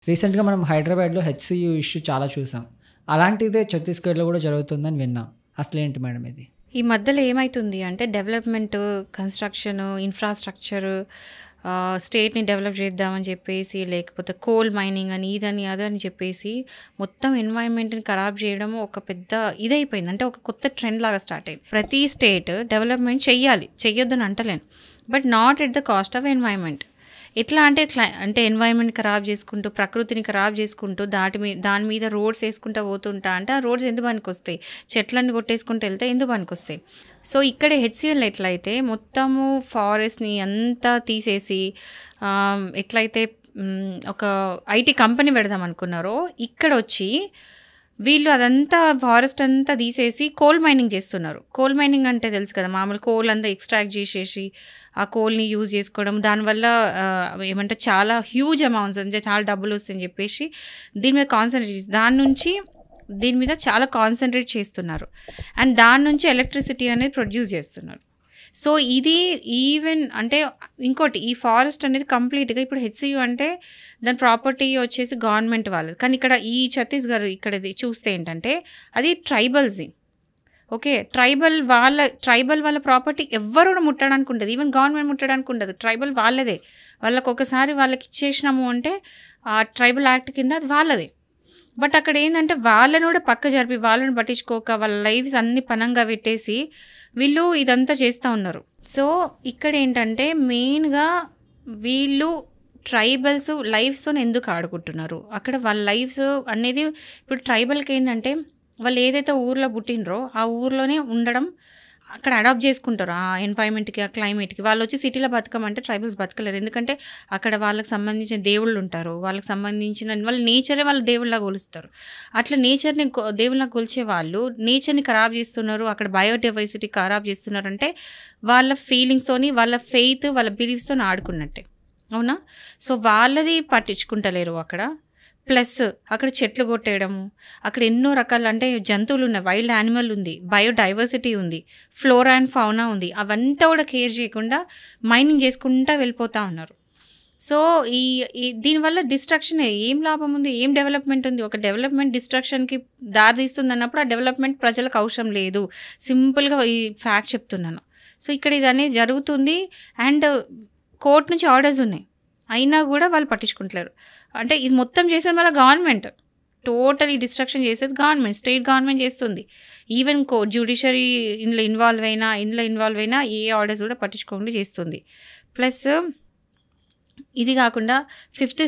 రీసెంట్‌గా మనం హైదరాబాద్‌లో హెచ్‌సీయూ ఇష్యూ చాలా చూసాం. అలాంటిదే ఛత్తీస్‌గఢ్‌లో గూడా జరుగుతుందని విన్నాం. అసలేంటి మేడం ఇది? ఈ మధ్యలో ఏమైతుంది అంటే డెవలప్‌మెంటు, కన్‌స్ట్రక్షను, ఇన్‌ఫ్రాస్ట్రక్చరు స్టేట్‌ని డెవలప్ చేద్దామని చెప్పేసి, లేకపోతే కోల్ మైనింగ్ అని, ఇదని, అదని చెప్పేసి మొత్తం ఎన్వైర్న్‌మెంట్‌ని ఖరాబ్ చేయడం ఒక పెద్ద ఇదైపోయింది. అంటే ఒక కొత్త ట్రెండ్ లాగా స్టార్ట్ అయింది. ప్రతి స్టేట్ డెవలప్‌మెంట్ చెయ్యాలి. చెయ్యొద్దని అంటలేను. But not at the cost of environment. ఎట్లా అంటే అంటే ఎన్వైర్న్మెంట్ ఖరాబ్ చేసుకుంటూ, ప్రకృతిని ఖరాబ్ చేసుకుంటూ, దాని మీద రోడ్స్ వేసుకుంటూ పోతుంటా అంటే ఆ రోడ్స్ ఎందుకు పనికొస్తాయి? చెట్లన్నీ కొట్టేసుకుంటూ వెళ్తే ఎందుకు పనికొస్తాయి? సో ఇక్కడ హెచ్‌సీఎల్ ఎట్లయితే మొత్తము ఫారెస్ట్‌ని అంతా తీసేసి ఎట్లయితే ఒక ఐటీ కంపెనీ పెడదాం అనుకున్నారో ఇక్కడొచ్చి వీళ్ళు అదంతా ఫారెస్ట్ అంతా తీసేసి కోల్ మైనింగ్ చేస్తున్నారు. కోల్ మైనింగ్ అంటే తెలుసు కదా, మామూలు కోల్ అంతా ఎక్స్ట్రాక్ట్ చేసేసి ఆ కోల్ని యూజ్ చేసుకోవడం, దానివల్ల ఏమంటే చాలా హ్యూజ్ అమౌంట్స్ అంటే చాలా డబ్బులు వస్తాయని చెప్పేసి దీని మీద కాన్సన్ట్రేట్ చేసి దీని మీద చాలా కాన్సన్ట్రేట్ చేస్తున్నారు. అండ్ దాని నుంచి ఎలక్ట్రిసిటీ అనేది ప్రొడ్యూస్ చేస్తున్నారు. సో ఇది ఈవెన్ అంటే ఇంకోటి, ఈ ఫారెస్ట్ అనేది కంప్లీట్గా ఇప్పుడు హెచ్‌సీయూ అంటే దాని ప్రాపర్టీ వచ్చేసి గవర్నమెంట్ వాళ్ళది. కానీ ఇక్కడ ఈ ఛత్తీస్గఢ్ ఇక్కడది చూస్తే ఏంటంటే అది ట్రైబల్స్ది. ఓకే, ట్రైబల్ వాళ్ళ ప్రాపర్టీ ఎవ్వరు కూడా ముట్టడానికి ఉండదు. ఈవెన్ గవర్నమెంట్ ముట్టడానికి ఉండదు. ట్రైబల్ వాళ్ళదే. వాళ్ళకి ఒకసారి వాళ్ళకి ఇచ్చేసినాము అంటే ఆ ట్రైబల్ యాక్ట్ కింద అది వాళ్ళదే. బట్ అక్కడ ఏంటంటే వాళ్ళని కూడా పక్క జరిపి, వాళ్ళని పట్టించుకోక, వాళ్ళ లైఫ్స్ అన్ని పనంగా పెట్టేసి వీళ్ళు ఇదంతా చేస్తూ ఉన్నారు. సో ఇక్కడ ఏంటంటే మెయిన్గా వీళ్ళు ట్రైబల్స్ లైఫ్స్తో ఎందుకు ఆడుకుంటున్నారు? అక్కడ వాళ్ళ లైఫ్స్ అనేది ఇప్పుడు ట్రైబల్కి ఏంటంటే వాళ్ళు ఏదైతే ఊర్లో పుట్టినరో ఆ ఊర్లోనే ఉండడం, అక్కడ అడాప్ట్ చేసుకుంటారు ఆ ఎన్వైర్న్మెంట్కి, ఆ క్లైమేట్కి. వాళ్ళు వచ్చి సిటీలో బతకమంటే ట్రైబల్స్ బతకలేరు. ఎందుకంటే అక్కడ వాళ్ళకి సంబంధించిన దేవుళ్ళు ఉంటారు, వాళ్ళకి సంబంధించిన వాళ్ళ నేచరే వాళ్ళ దేవుళ్ళ కొలుస్తారు. అట్లా నేచర్ని దేవుళ్ళ కొలిచే వాళ్ళు నేచర్ని ఖరాబ్ చేస్తున్నారు, అక్కడ బయోడైవర్సిటీ ఖరాబ్ చేస్తున్నారు. అంటే వాళ్ళ ఫీలింగ్స్తోని, వాళ్ళ ఫెయిత్, వాళ్ళ బిలీఫ్స్తో ఆడుకున్నట్టే, అవునా? సో వాళ్ళది పట్టించుకుంటలేరు అక్కడ. ప్లస్ అక్కడ చెట్లు కొట్టేయడము, అక్కడ ఎన్నో రకాల అంటే జంతువులు ఉన్నాయి, వైల్డ్ యానిమల్ ఉంది, బయోడైవర్సిటీ ఉంది, ఫ్లోరా అండ్ ఫౌనా ఉంది. అవంతా కూడా కేర్ చేయకుండా మైనింగ్ చేసుకుంటూ వెళ్ళిపోతూ ఉన్నారు. సో దీనివల్ల డిస్ట్రక్షన్ ఏం లాభం ఉంది? ఏం డెవలప్మెంట్ ఉంది? ఒక డెవలప్మెంట్ డిస్ట్రక్షన్కి దారితీస్తుంది అన్నప్పుడు ఆ డెవలప్మెంట్ ప్రజలకు అవసరం లేదు. సింపుల్గా ఈ ఫ్యాక్ట్ చెప్తున్నాను. సో ఇక్కడ ఇది అనేది జరుగుతుంది. అండ్ కోర్టు నుంచి ఆర్డర్స్ ఉన్నాయి, అయినా కూడా వాళ్ళు పట్టించుకుంటలేరు. అంటే ఇది మొత్తం చేసేది మళ్ళీ గవర్నమెంట్. టోటలీ డిస్ట్రక్షన్ చేసేది గవర్నమెంట్, స్టేట్ గవర్నమెంట్ చేస్తుంది. ఈవెన్ జ్యుడిషియరీ ఇందులో ఇన్వాల్వ్ అయినా ఏ ఆర్డర్స్ కూడా పట్టించుకోకుండా చేస్తుంది. ప్లస్ ఇది కాకుండా 5th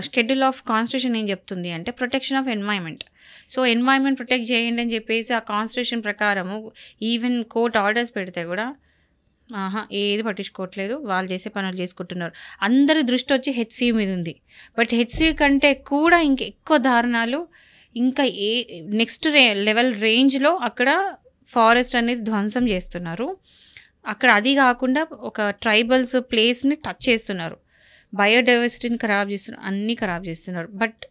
షెడ్యూల్ ఆఫ్ కాన్స్టిట్యూషన్ ఏం చెప్తుంది అంటే protection of environment. So environment protect చేయండి అని చెప్పేసి ఆ కాన్స్టిట్యూషన్ ప్రకారము ఈవెన్ కోర్ట్ ఆర్డర్స్ పెడితే కూడా ఏది పట్టించుకోవట్లేదు. వాళ్ళు చేసే పనులు చేసుకుంటున్నారు. అందరి దృష్టి వచ్చి హెచ్‌సీయూ మీద ఉంది. బట్ హెచ్‌సీయూ కంటే కూడా ఎక్కువ దారుణాలు ఇంకా నెక్స్ట్ లెవెల్ రేంజ్లో అక్కడ ఫారెస్ట్ అనేది ధ్వంసం చేస్తున్నారు. అక్కడ అది కాకుండా ఒక ట్రైబల్స్ ప్లేస్ని టచ్ చేస్తున్నారు, బయోడైవర్సిటీని ఖరాబ్ చేస్తున్నారు, అన్నీ ఖరాబ్ చేస్తున్నారు. బట్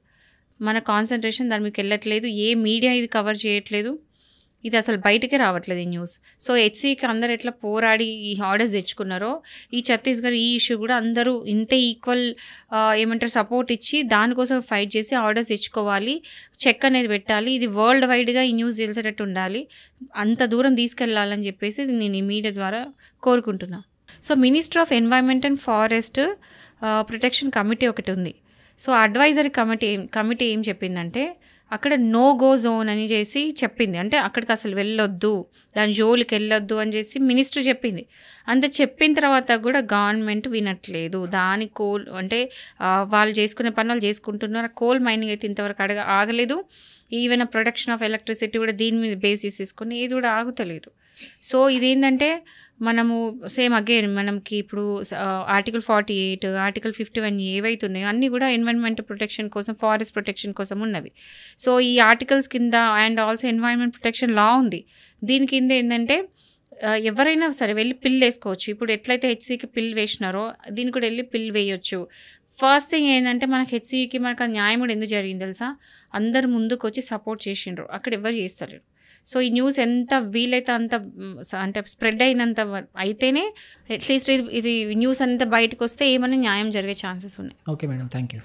మన కాన్సన్ట్రేషన్ దాని మీకు వెళ్ళట్లేదు. ఏ మీడియా ఇది కవర్ చేయట్లేదు. ఇది అసలు బయటకే రావట్లేదు ఈ న్యూస్. సో హెచ్‌సీయూకి అందరు ఎట్లా పోరాడి ఈ ఆర్డర్స్ తెచ్చుకున్నారో ఈ ఛత్తీస్గఢ్ ఈ ఇష్యూ కూడా అందరూ ఇంతే ఈక్వల్ ఏమంటారు సపోర్ట్ ఇచ్చి దానికోసం ఫైట్ చేసి ఆర్డర్స్ తెచ్చుకోవాలి, చెక్ అనేది పెట్టాలి. ఇది వరల్డ్ వైడ్గా ఈ న్యూస్ తెలిసేటట్టు ఉండాలి, అంత దూరం తీసుకెళ్ళాలని చెప్పేసి నేను ఈ మీడియా ద్వారా కోరుకుంటున్నాను. So ministry of environment and forest protection committee ఒకటి ఉంది. సో అడ్వైజరీ కమిటీ ఏం చెప్పిందంటే అక్కడ నో గో జోన్ అని చేసి చెప్పింది. అంటే అక్కడికి అసలు వెళ్ళొద్దు, దాని జోలికి వెళ్ళొద్దు అని చేసి మినిస్టర్ చెప్పింది. అంత చెప్పిన తర్వాత కూడా గవర్నమెంట్ వినట్లేదు. దాని కోల్ అంటే వాళ్ళు చేసుకునే పనులు చేసుకుంటున్నారు. కోల్ మైనింగ్ అయితే ఇంతవరకు ఆగలేదు. ఈవెన్ ప్రొడక్షన్ ఆఫ్ ఎలక్ట్రిసిటీ కూడా దీని మీద బేసిస్ తీసుకొని ఏది కూడా ఆగుతలేదు. సో ఇదేంటంటే మనము సేమ్ అగైన్ మనకి ఇప్పుడు ఆర్టికల్ 48, ఆర్టికల్ 51 ఏవైతున్నాయో అన్నీ కూడా ఎన్వైర్న్మెంట్ ప్రొటెక్షన్ కోసం, ఫారెస్ట్ ప్రొటెక్షన్ కోసం ఉన్నవి. సో ఈ ఆర్టికల్స్ కింద అండ్ ఆల్సో ఎన్వైర్న్మెంట్ ప్రొటెక్షన్ లా ఉంది. దీని కింద ఏంటంటే ఎవరైనా సరే వెళ్ళి పిల్ వేసుకోవచ్చు. ఇప్పుడు ఎట్లయితే హెచ్‌సీయూకి పిల్ వేసినారో దీనికి కూడా వెళ్ళి పిల్ వేయొచ్చు. ఫస్ట్ థింగ్ ఏంటంటే మనకు హెచ్‌సీయూకి మనకు ఆ న్యాయం కూడా ఎందుకు జరిగింది తెలుసా? అందరు ముందుకు వచ్చి సపోర్ట్ చేసిండ్రు, అక్కడ ఎవరు చేస్తలేరు. సో ఈ న్యూస్ ఎంత వీలైతే అంత అంటే స్ప్రెడ్ అయినంత అయితేనే అట్లీస్ట్ ఇది న్యూస్ అంతా బయటకు వస్తే ఏమైనా న్యాయం జరిగే ఛాన్సెస్ ఉన్నాయి. Okay madam, thank you.